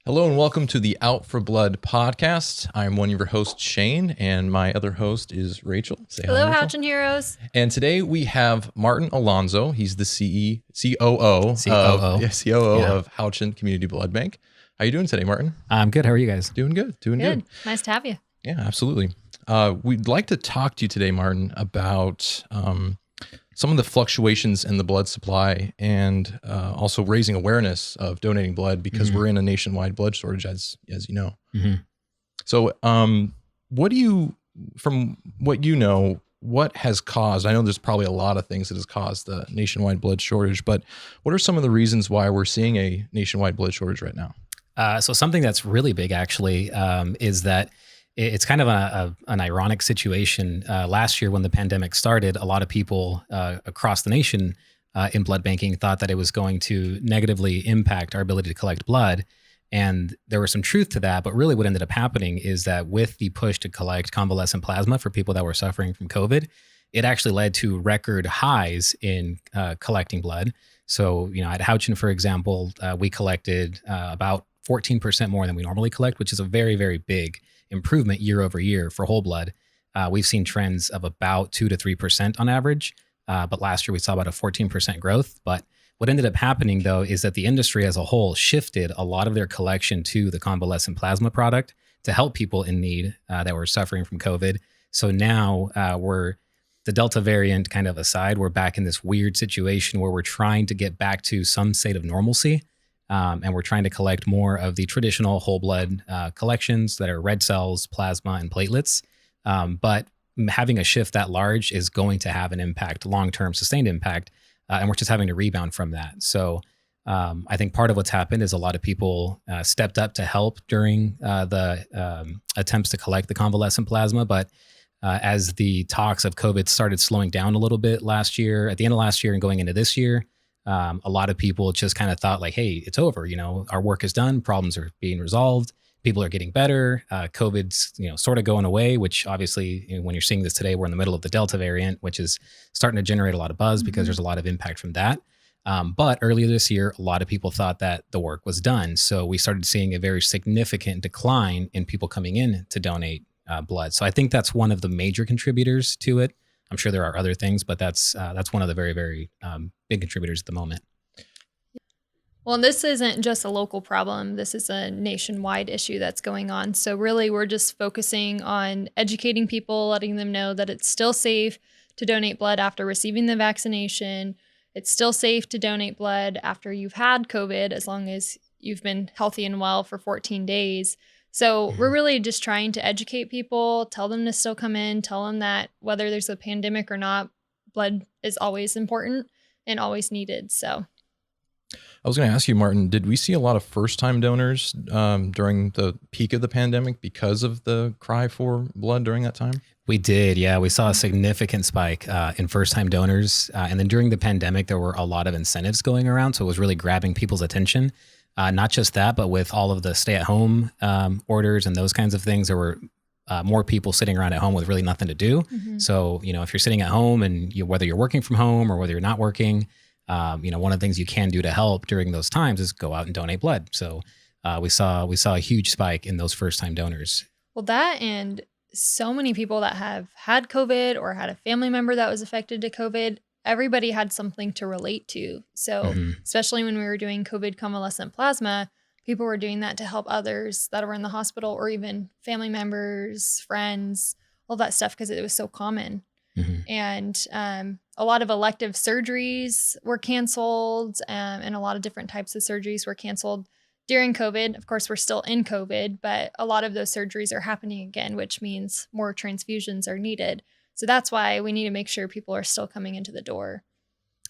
Hello and welcome to the Out for Blood podcast. I'm one of your hosts, Shane, and my other host is Rachel. Say hello, Rachel. Houchin Heroes. And today we have Martin Alonso. He's the COO of Houchin Community Blood Bank. How are you doing today, Martin? I'm good. How are you guys? Doing good. Doing good. Nice to have you. Yeah, absolutely. We'd like to talk to you today, Martin, about some of the fluctuations in the blood supply and also raising awareness of donating blood because we're in a nationwide blood shortage, as you know. So from what you know, what has caused, I know there's probably a lot of things that has caused the nationwide blood shortage, but what are some of the reasons why we're seeing a nationwide blood shortage right now? So something that's really big actually is that it's kind of an ironic situation. Last year when the pandemic started, a lot of people across the nation in blood banking thought that it was going to negatively impact our ability to collect blood. And there was some truth to that, but really what ended up happening is that with the push to collect convalescent plasma for people that were suffering from COVID, it actually led to record highs in collecting blood. So, at Houchin, for example, we collected about 14% more than we normally collect, which is a very, very big improvement year over year for whole blood. We've seen trends of about 2 to 3% on average, but last year we saw about a 14% growth. But what ended up happening, though, is that the industry as a whole shifted a lot of their collection to the convalescent plasma product to help people in need that were suffering from COVID. So now the Delta variant kind of aside, we're back in this weird situation where we're trying to get back to some state of normalcy. And we're trying to collect more of the traditional whole blood collections that are red cells, plasma, and platelets. But having a shift that large is going to have an impact, long-term sustained impact, and we're just having to rebound from that. So I think part of what's happened is a lot of people stepped up to help during the attempts to collect the convalescent plasma. But as the talks of COVID started slowing down a little bit last year, at the end of last year and going into this year, a lot of people just kind of thought like, hey, it's over. Our work is done. Problems are being resolved. People are getting better. COVID's, sort of going away, which obviously when you're seeing this today, we're in the middle of the Delta variant, which is starting to generate a lot of buzz because there's a lot of impact from that. But earlier this year, a lot of people thought that the work was done. So we started seeing a very significant decline in people coming in to donate blood. So I think that's one of the major contributors to it. I'm sure there are other things, but that's one of the very, very big contributors at the moment. Well, this isn't just a local problem. This is a nationwide issue that's going on. So really, we're just focusing on educating people, letting them know that it's still safe to donate blood after receiving the vaccination. It's still safe to donate blood after you've had COVID, as long as you've been healthy and well for 14 days. So we're really just trying to educate people, tell them to still come in, tell them that whether there's a pandemic or not, blood is always important and always needed. So I was going to ask you, Martin, did we see a lot of first-time donors during the peak of the pandemic because of the cry for blood during that time? We did, yeah. We saw a significant spike in first-time donors. And then during the pandemic, there were a lot of incentives going around. So it was really grabbing people's attention. Not just that, but with all of the stay-at-home orders and those kinds of things, there were more people sitting around at home with really nothing to do. So, if you're sitting at home and whether you're working from home or whether you're not working, one of the things you can do to help during those times is go out and donate blood. So we saw a huge spike in those first-time donors. Well, that and so many people that have had COVID or had a family member that was affected to COVID, everybody had something to relate to. So especially when we were doing COVID convalescent plasma, people were doing that to help others that were in the hospital or even family members, friends, all that stuff because it was so common. And a lot of elective surgeries were canceled and a lot of different types of surgeries were canceled during COVID. Of course, we're still in COVID, but a lot of those surgeries are happening again, which means more transfusions are needed. So that's why we need to make sure people are still coming into the door.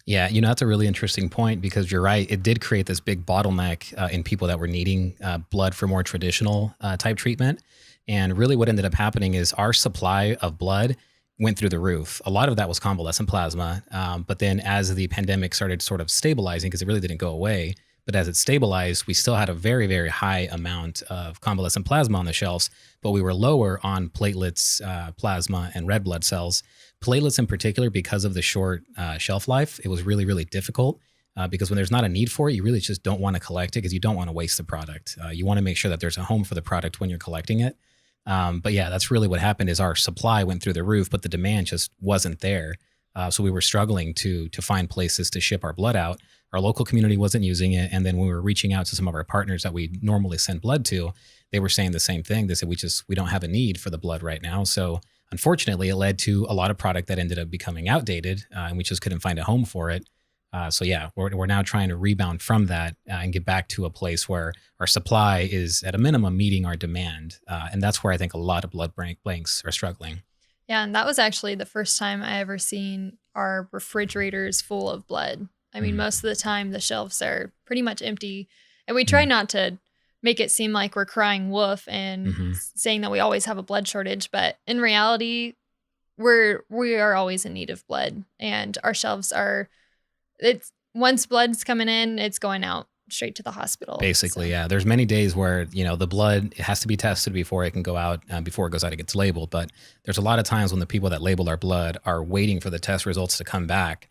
Yeah, that's a really interesting point because you're right. It did create this big bottleneck in people that were needing blood for more traditional type treatment. And really what ended up happening is our supply of blood went through the roof. A lot of that was convalescent plasma. But then as the pandemic started sort of stabilizing, because it really didn't go away, but as it stabilized, we still had a very, very high amount of convalescent plasma on the shelves, but we were lower on platelets, plasma, and red blood cells. Platelets in particular, because of the short shelf life, it was really, really difficult because when there's not a need for it, you really just don't want to collect it because you don't want to waste the product. You want to make sure that there's a home for the product when you're collecting it. But yeah, that's really what happened is our supply went through the roof, but the demand just wasn't there. So we were struggling to find places to ship our blood out. Our local community wasn't using it. And then when we were reaching out to some of our partners that we normally send blood to, they were saying the same thing. They said, we don't have a need for the blood right now. So unfortunately, it led to a lot of product that ended up becoming outdated, and we just couldn't find a home for it. So yeah, we're now trying to rebound from that and get back to a place where our supply is at a minimum meeting our demand. And that's where I think a lot of blood banks are struggling. Yeah, and that was actually the first time I ever seen our refrigerators full of blood. I mean, most of the time the shelves are pretty much empty, and we try not to make it seem like we're crying wolf and saying that we always have a blood shortage, but in reality, we are always in need of blood, and our shelves are. It's once blood's coming in, it's going out straight to the hospital. Basically, yeah. There's many days where, the blood it has to be tested before it can go out, before it goes out, it gets labeled. But there's a lot of times when the people that label our blood are waiting for the test results to come back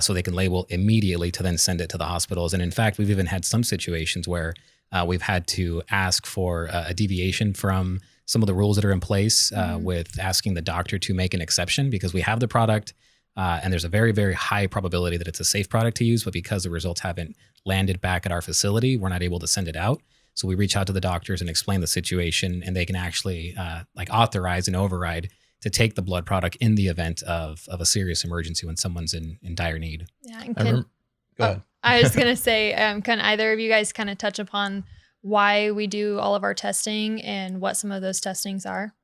so they can label immediately to then send it to the hospitals. And in fact, we've even had some situations where we've had to ask for a deviation from some of the rules that are in place with asking the doctor to make an exception because we have the product. And there's a very, very high probability that it's a safe product to use, but because the results haven't landed back at our facility, we're not able to send it out. So we reach out to the doctors and explain the situation, and they can actually authorize and override to take the blood product in the event of a serious emergency when someone's in dire need. Yeah, and go ahead. I was going to say, can either of you guys kind of touch upon why we do all of our testing and what some of those testings are?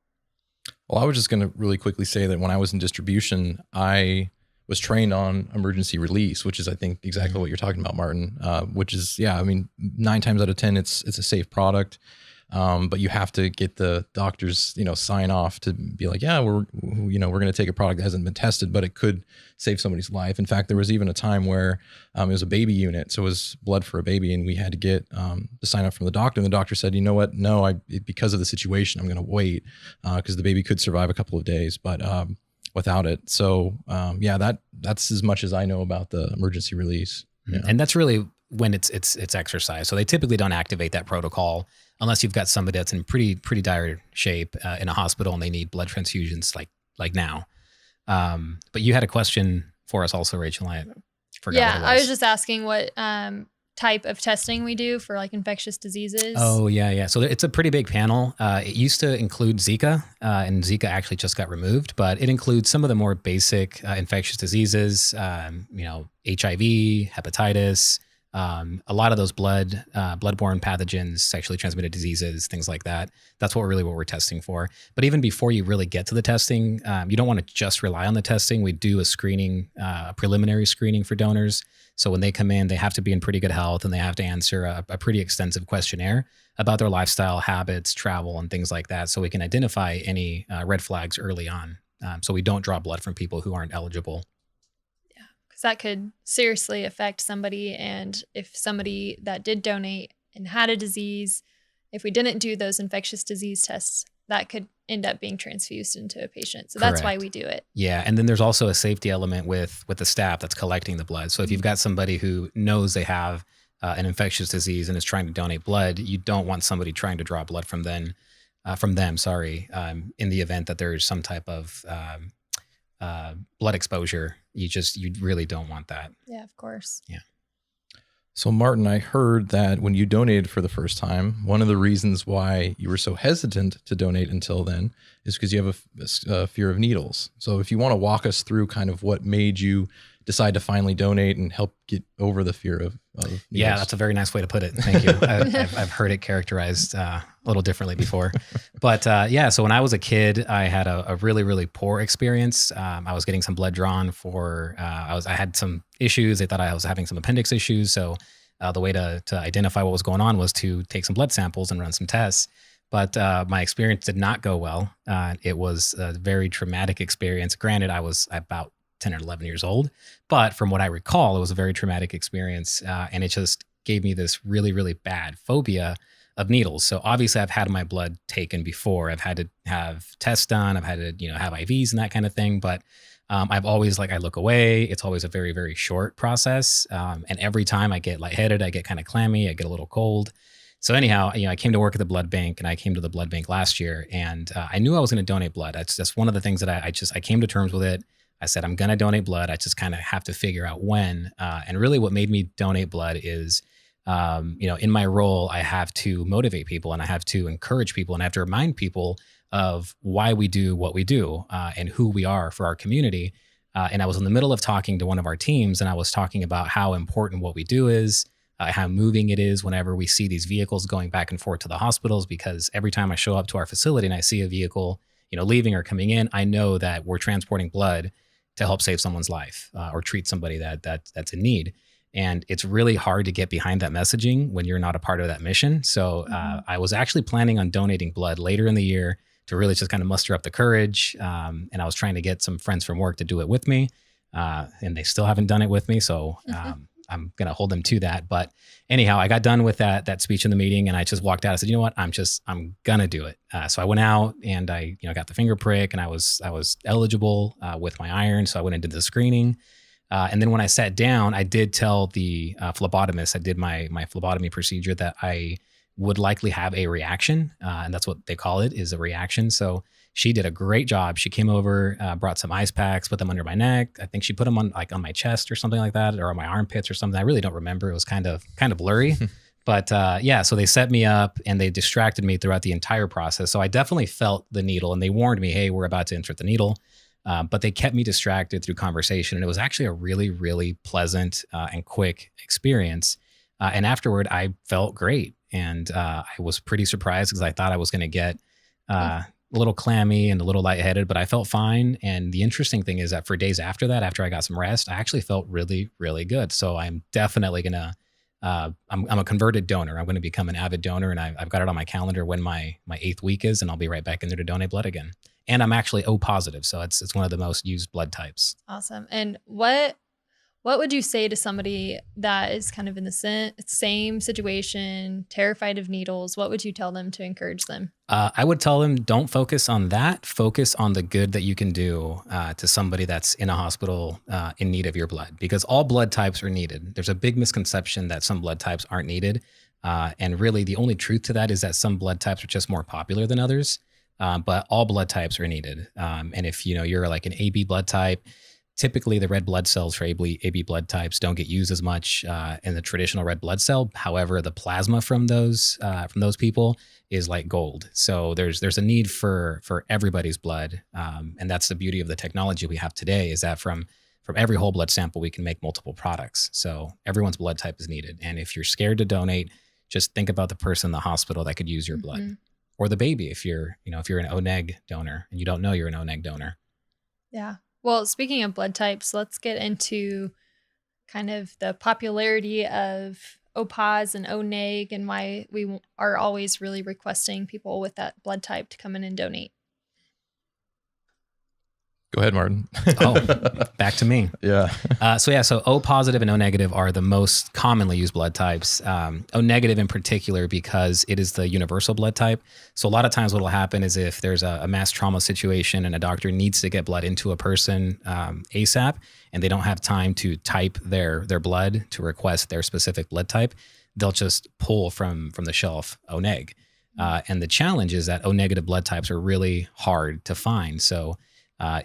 Well, I was just going to really quickly say that when I was in distribution, I was trained on emergency release, which is, I think, exactly what you're talking about, Martin, which is, 9 times out of 10, it's a safe product. But you have to get the doctors, sign off to be like, yeah, we're going to take a product that hasn't been tested, but it could save somebody's life. In fact, there was even a time where it was a baby unit. So it was blood for a baby, and we had to get the sign off from the doctor. And the doctor said, you know what? No, because of the situation, I'm going to wait because the baby could survive a couple of days, but without it. So that's as much as I know about the emergency release. Yeah. And that's really when it's exercise. So they typically don't activate that protocol unless you've got somebody that's in pretty dire shape in a hospital and they need blood transfusions like now. But you had a question for us also, Rachel. I forgot. Yeah, what it was. I was just asking what type of testing we do for like infectious diseases. Oh, yeah. So it's a pretty big panel. It used to include Zika, and Zika actually just got removed, but it includes some of the more basic infectious diseases, HIV, hepatitis, a lot of those bloodborne pathogens, sexually transmitted diseases, things like that. That's what we're testing for. But even before you really get to the testing, you don't want to just rely on the testing. We do a screening, a preliminary screening for donors. So when they come in, they have to be in pretty good health, and they have to answer a pretty extensive questionnaire about their lifestyle, habits, travel, and things like that. So we can identify any red flags early on. So we don't draw blood from people who aren't eligible. That could seriously affect somebody. And if somebody that did donate and had a disease, if we didn't do those infectious disease tests, that could end up being transfused into a patient. So Correct. That's why we do it. Yeah. And then there's also a safety element with the staff that's collecting the blood. So if you've got somebody who knows they have an infectious disease and is trying to donate blood, you don't want somebody trying to draw blood from them, in the event that there's some type of blood exposure. You really don't want that. Yeah, of course. Yeah. So Martin, I heard that when you donated for the first time, one of the reasons why you were so hesitant to donate until then is because you have a fear of needles. So if you want to walk us through kind of what made you decide to finally donate and help get over the fear of needles. Yeah, that's a very nice way to put it. Thank you. I've heard it characterized a little differently before. But so when I was a kid, I had a really, really poor experience. I was getting some blood drawn for, I had some issues. They thought I was having some appendix issues. So the way to identify what was going on was to take some blood samples and run some tests. But my experience did not go well. It was a very traumatic experience. Granted, I was about 10 or 11 years old. But from what I recall, it was a very traumatic experience. And it just gave me this really, really bad phobia of needles. So obviously I've had my blood taken before. I've had to have tests done. I've had to, have IVs and that kind of thing. But I've always I look away. It's always a very, very short process. And every time I get lightheaded, I get kind of clammy, I get a little cold. So anyhow, I came to work at the blood bank, and I came to the blood bank last year, and I knew I was going to donate blood. That's one of the things that I came to terms with it. I said, I'm going to donate blood. I just kind of have to figure out when. And really what made me donate blood is, in my role, I have to motivate people, and I have to encourage people, and I have to remind people of why we do what we do, and who we are for our community. And I was in the middle of talking to one of our teams, and I was talking about how important what we do is, how moving it is whenever we see these vehicles going back and forth to the hospitals, because every time I show up to our facility and I see a vehicle, leaving or coming in, I know that we're transporting blood to help save someone's life, or treat somebody that's in need. And it's really hard to get behind that messaging when you're not a part of that mission. So I was actually planning on donating blood later in the year to really just kind of muster up the courage. And I was trying to get some friends from work to do it with me. And they still haven't done it with me. So I'm going to hold them to that. But anyhow, I got done with that speech in the meeting, and I just walked out. I said, you know what, I'm going to do it. So I went out, and I, got the finger prick, and I was eligible with my iron. So I went into the screening. And then when I sat down, I did tell the phlebotomist, I did my phlebotomy procedure, that I would likely have a reaction. And that's what they call it, is a reaction. So she did a great job. She came over, brought some ice packs, put them under my neck. I think she put them on my chest or something like that, or on my armpits or something. I really don't remember. It was kind of blurry. But so they set me up, and they distracted me throughout the entire process. So I definitely felt the needle, and they warned me, hey, we're about to insert the needle. But they kept me distracted through conversation. And it was actually a really, really pleasant and quick experience. And afterward, I felt great. And I was pretty surprised, because I thought I was going to get a little clammy and a little lightheaded, but I felt fine. And the interesting thing is that for days after that, after I got some rest, I actually felt really, really good. So I'm definitely going to, I'm a converted donor. I'm going to become an avid donor, and I've got it on my calendar when my 8th week is, and I'll be right back in there to donate blood again. And I'm actually O positive. So it's one of the most used blood types. Awesome. And what would you say to somebody that is kind of in the same situation, terrified of needles? What would you tell them to encourage them? I would tell them, don't focus on that. Focus on the good that you can do to somebody that's in a hospital in need of your blood, because all blood types are needed. There's a big misconception that some blood types aren't needed. And really the only truth to that is that some blood types are just more popular than others. But all blood types are needed. And if you're like an AB blood type, typically the red blood cells for AB blood types don't get used as much in the traditional red blood cell. However, the plasma from those people is like gold. So there's a need for everybody's blood. And that's the beauty of the technology we have today, is that from every whole blood sample, we can make multiple products. So everyone's blood type is needed. And if you're scared to donate, just think about the person in the hospital that could use your blood. Or the baby, if you're an O-neg donor and you don't know you're an O-neg donor. Yeah. Well, speaking of blood types, let's get into kind of the popularity of O-pos and O-neg, and why we are always really requesting people with that blood type to come in and donate. Go ahead, Martin. Oh, back to me. Yeah. So O positive and O negative are the most commonly used blood types. O negative in particular, because it is the universal blood type. So a lot of times what will happen is if there's a mass trauma situation and a doctor needs to get blood into a person ASAP, and they don't have time to type their blood to request their specific blood type, they'll just pull from the shelf O neg. And the challenge is that O negative blood types are really hard to find. So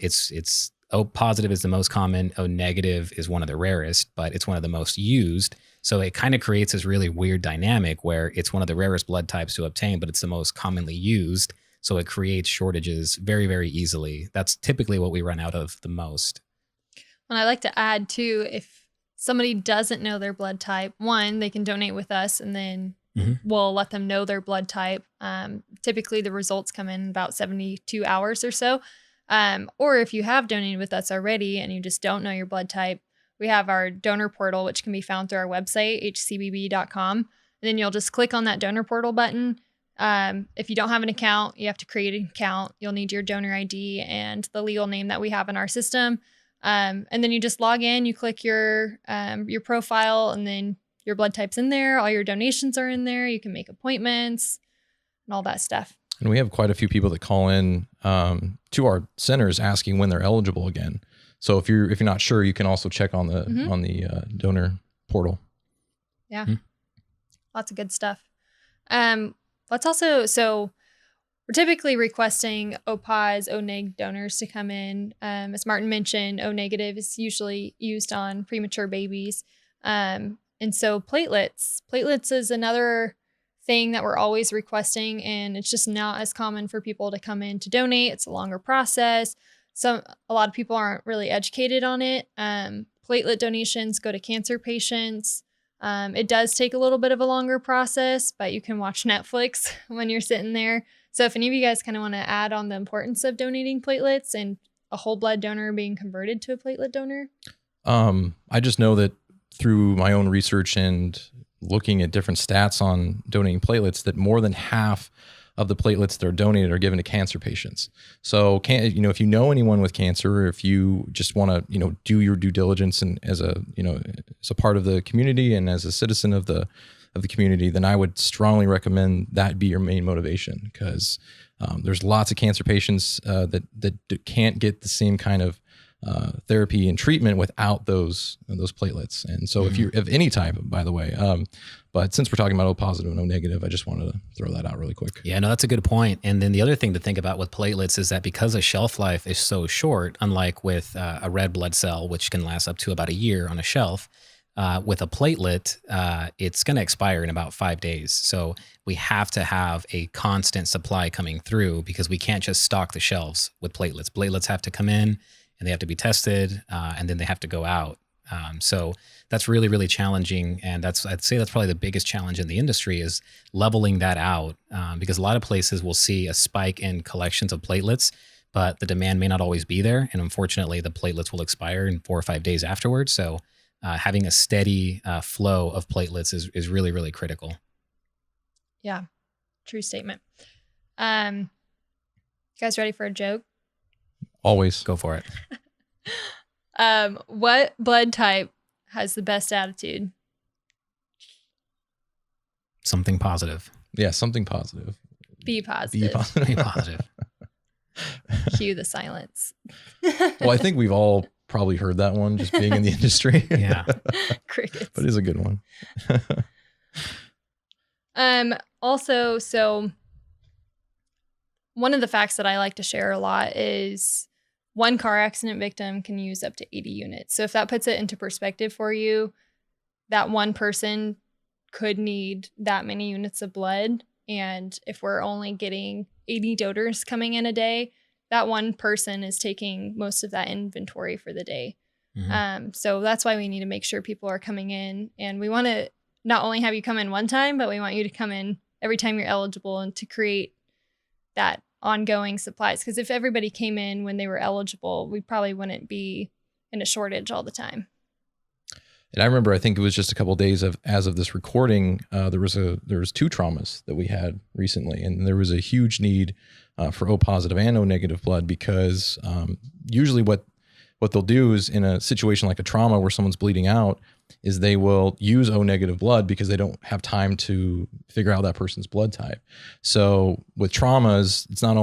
it's O positive is the most common. O negative is one of the rarest, but it's one of the most used. So it kind of creates this really weird dynamic where it's one of the rarest blood types to obtain, but it's the most commonly used. So it creates shortages very, very easily. That's typically what we run out of the most. And I like to add too, if somebody doesn't know their blood type, one, they can donate with us, and then we'll let them know their blood type. Typically the results come in about 72 hours or so. Or if you have donated with us already and you just don't know your blood type, we have our donor portal, which can be found through our website, hcbb.com. And then you'll just click on that donor portal button. If you don't have an account, you have to create an account. You'll need your donor ID and the legal name that we have in our system. And then you just log in, you click your profile, and then your blood type's in there. All your donations are in there. You can make appointments and all that stuff. And we have quite a few people that call in to our centers asking when they're eligible again. So if you're not sure, you can also check on the donor portal. Yeah. Lots of good stuff. Let's also, so we're typically requesting O-pos, O-neg donors to come in. As Martin mentioned, O-negative is usually used on premature babies. And so platelets is another thing that we're always requesting, and it's just not as common for people to come in to donate. It's a longer process. A lot of people aren't really educated on it. Platelet donations go to cancer patients. It does take a little bit of a longer process, but you can watch Netflix when you're sitting there. So if any of you guys kind of want to add on the importance of donating platelets and a whole blood donor being converted to a platelet donor. I just know that through my own research and looking at different stats on donating platelets, that more than half of the platelets that are donated are given to cancer patients. So if you know anyone with cancer, or if you just want to, do your due diligence and as a part of the community and as a citizen of the community, then I would strongly recommend that be your main motivation, because there's lots of cancer patients that can't get the same kind of therapy and treatment without those platelets. And so if you're of any type, by the way, but since we're talking about O positive and O negative, I just wanted to throw that out really quick. Yeah, no, that's a good point. And then the other thing to think about with platelets is that because the shelf life is so short, unlike with a red blood cell, which can last up to about a year on a shelf, with a platelet, it's going to expire in about 5 days. So we have to have a constant supply coming through, because we can't just stock the shelves with platelets. Platelets have to come in and they have to be tested, and then they have to go out. So that's really, really challenging. And I'd say that's probably the biggest challenge in the industry, is leveling that out, because a lot of places will see a spike in collections of platelets, but the demand may not always be there. And unfortunately, the platelets will expire in 4 or 5 days afterwards. So having a steady flow of platelets is really, really critical. Yeah, true statement. You guys ready for a joke? Always. Go for it. What blood type has the best attitude? Something positive. Yeah, something positive. Be positive. Be positive. Cue the silence. Well, I think we've all probably heard that one, just being in the industry. Yeah. Crickets. But it is a good one. Also, so one of the facts that I like to share a lot is one car accident victim can use up to 80 units. So if that puts it into perspective for you, that one person could need that many units of blood. And if we're only getting 80 donors coming in a day, that one person is taking most of that inventory for the day. So that's why we need to make sure people are coming in. And we want to not only have you come in one time, but we want you to come in every time you're eligible, and to create that ongoing supplies. Because if everybody came in when they were eligible, we probably wouldn't be in a shortage all the time. And I remember, I think it was just a couple of days as of this recording, there was 2 traumas that we had recently, and there was a huge need for O positive and O negative blood, because usually what they'll do is, in a situation like a trauma where someone's bleeding out, is they will use O negative blood because they don't have time to figure out that person's blood type. So with traumas, it's not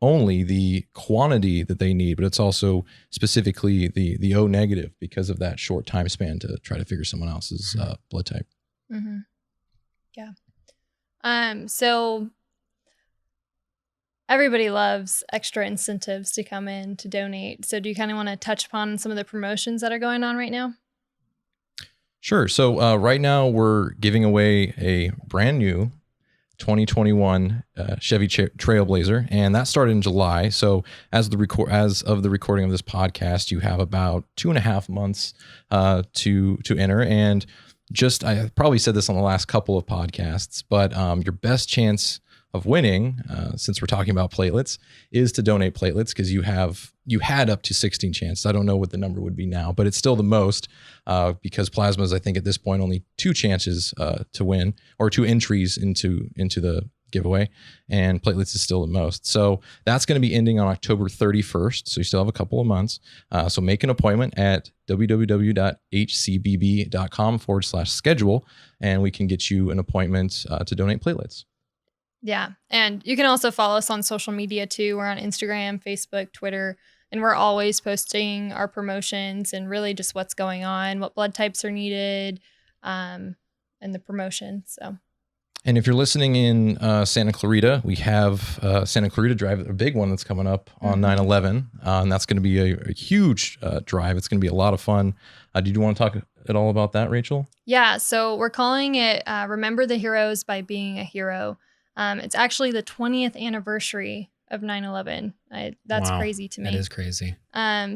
only the quantity that they need, but it's also specifically the O negative, because of that short time span to try to figure someone else's blood type. Mm-hmm. Yeah. So everybody loves extra incentives to come in to donate. So do you kind of want to touch upon some of the promotions that are going on right now? Sure. So right now we're giving away a brand new 2021 Chevy Trailblazer, and that started in July. So as of the recording of this podcast, you have about 2.5 months to enter. And I probably said this on the last couple of podcasts, but your best chance of winning, since we're talking about platelets, is to donate platelets, because you had up to 16 chances. I don't know what the number would be now, but it's still the most, because plasma is, I think at this point, only 2 chances to win, or 2 entries into the giveaway, and platelets is still the most. So that's going to be ending on October 31st. So you still have a couple of months. So make an appointment at www.hcbb.com/schedule, and we can get you an appointment to donate platelets. Yeah. And you can also follow us on social media too. We're on Instagram, Facebook, Twitter. And we're always posting our promotions and really just what's going on, what blood types are needed, and the promotion. So. And if you're listening in Santa Clarita, we have Santa Clarita Drive, a big one that's coming up on 9/11. And that's going to be a huge drive. It's going to be a lot of fun. Did you want to talk at all about that, Rachel? Yeah. So we're calling it Remember the Heroes by Being a Hero. It's actually the 20th anniversary of 9/11. That's Wow, crazy to me. That is crazy.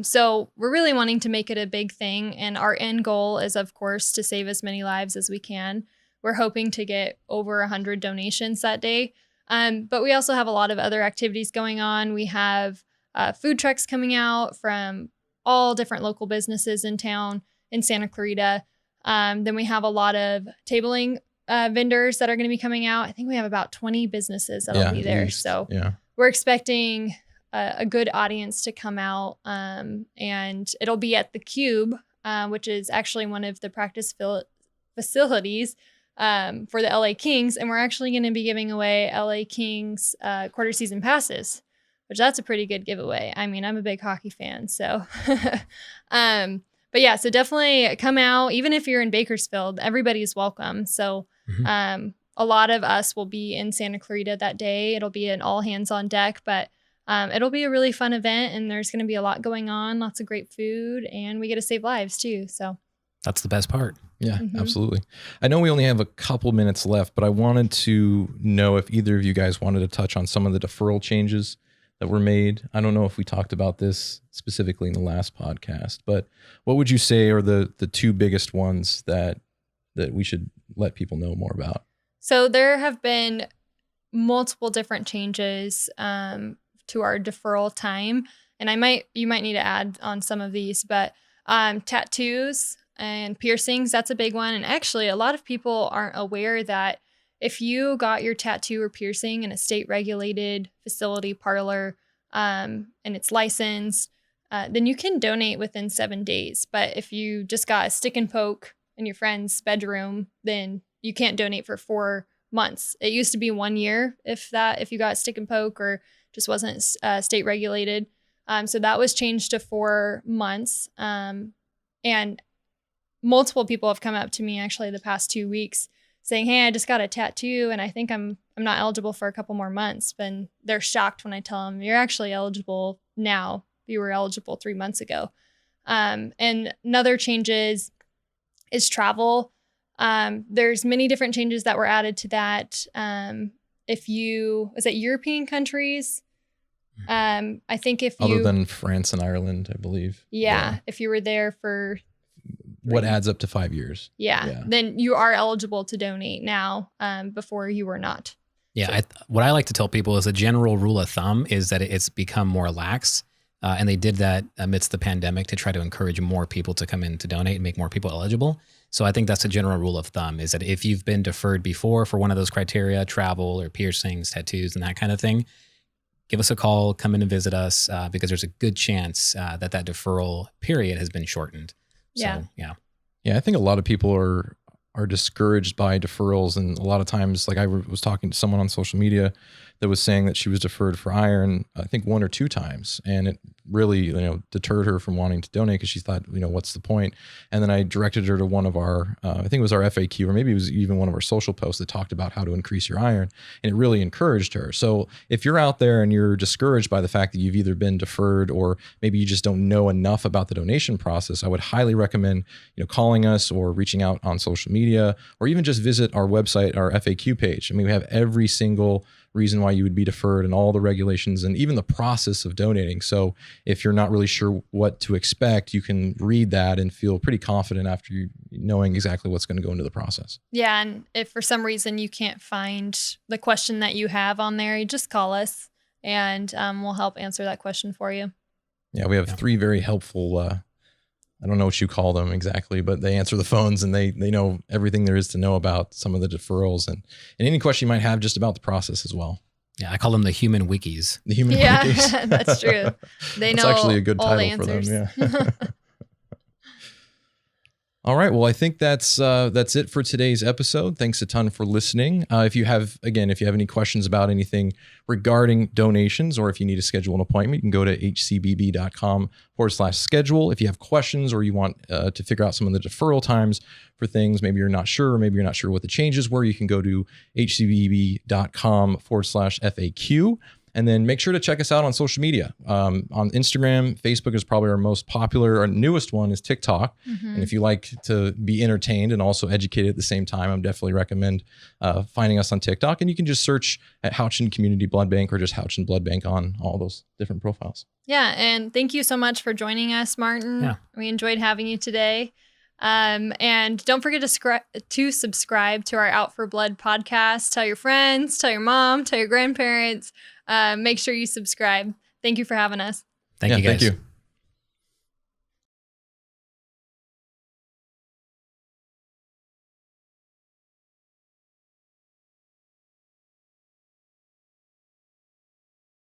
So we're really wanting to make it a big thing. And our end goal is, of course, to save as many lives as we can. We're hoping to get over 100 donations that day. But we also have a lot of other activities going on. We have food trucks coming out from all different local businesses in town in Santa Clarita. Then we have a lot of tabling vendors that are going to be coming out. I think we have about 20 businesses that'll be there. So we're expecting a good audience to come out. And it'll be at the Cube, which is actually one of the practice facilities for the LA Kings. And we're actually going to be giving away LA Kings quarter season passes, which that's a pretty good giveaway. I mean, I'm a big hockey fan, so. But yeah, so definitely come out. Even if you're in Bakersfield, everybody's welcome. So a lot of us will be in Santa Clarita that day. It'll be an all hands on deck, but it'll be a really fun event, and there's going to be a lot going on, lots of great food, and we get to save lives too. So that's the best part. Yeah, absolutely. I know we only have a couple minutes left, but I wanted to know if either of you guys wanted to touch on some of the deferral changes that were made. I don't know if we talked about this specifically in the last podcast, but what would you say are the two biggest ones that we should let people know more about? So there have been multiple different changes to our deferral time, and you might need to add on some of these, but tattoos and piercings, that's a big one. And actually, a lot of people aren't aware that if you got your tattoo or piercing in a state regulated facility, parlor, and it's licensed, then you can donate within 7 days. But if you just got a stick and poke in your friend's bedroom, then you can't donate for 4 months. It used to be 1 year if you got stick and poke or just wasn't state regulated. So that was changed to 4 months. And multiple people have come up to me actually the past 2 weeks saying, hey, I just got a tattoo and I think I'm not eligible for a couple more months. But they're shocked when I tell them you're actually eligible now. You were eligible 3 months ago. And another changes is travel. There's many different changes that were added to that. Was it European countries? I think other than France and Ireland, I believe. Yeah. If you were there for what adds up to 5 years. Yeah. Then you are eligible to donate now. Before you were not. Yeah. So. What I like to tell people is a general rule of thumb is that it's become more lax. And they did that amidst the pandemic to try to encourage more people to come in to donate and make more people eligible. So I think that's a general rule of thumb is that if you've been deferred before for one of those criteria, travel or piercings, tattoos, and that kind of thing, give us a call, come in and visit us because there's a good chance that deferral period has been shortened. So, yeah. I think a lot of people are discouraged by deferrals. And a lot of times, like I was talking to someone on social media that was saying that she was deferred for iron, I think 1 or 2 times. And it really, deterred her from wanting to donate because she thought, what's the point? And then I directed her to one of our, I think it was our FAQ, or maybe it was even one of our social posts that talked about how to increase your iron. And it really encouraged her. So if you're out there and you're discouraged by the fact that you've either been deferred or maybe you just don't know enough about the donation process, I would highly recommend, calling us or reaching out on social media, or even just visit our website, our FAQ page. I mean, we have every single reason why you would be deferred and all the regulations and even the process of donating. So if you're not really sure what to expect, you can read that and feel pretty confident after you knowing exactly what's going to go into the process. Yeah. And if for some reason you can't find the question that you have on there, you just call us and we'll help answer that question for you. Yeah. We have 3 very helpful, I don't know what you call them exactly, but they answer the phones and they know everything there is to know about some of the deferrals and any question you might have just about the process as well. Yeah, I call them the human wikis. The human wikis. Yeah, that's true. They know actually a good all title for them. Yeah. All right. Well, I think that's it for today's episode. Thanks a ton for listening. If you have any questions about anything regarding donations, or if you need to schedule an appointment, you can go to hcbb.com/schedule. If you have questions or you want to figure out some of the deferral times for things, maybe you're not sure, what the changes were, you can go to hcbb.com/FAQ. And then make sure to check us out on social media. On Instagram, Facebook is probably our most popular. Our newest one is TikTok. And if you like to be entertained and also educated at the same time, I would definitely recommend finding us on TikTok. And you can just search at Houchin Community Blood Bank or just Houchin Blood Bank on all those different profiles. Yeah. And thank you so much for joining us, Martin. Yeah. We enjoyed having you today. And don't forget to subscribe to our Out for Blood podcast. Tell your friends, tell your mom, tell your grandparents. Make sure you subscribe. Thank you for having us. Thank you, guys. Thank you.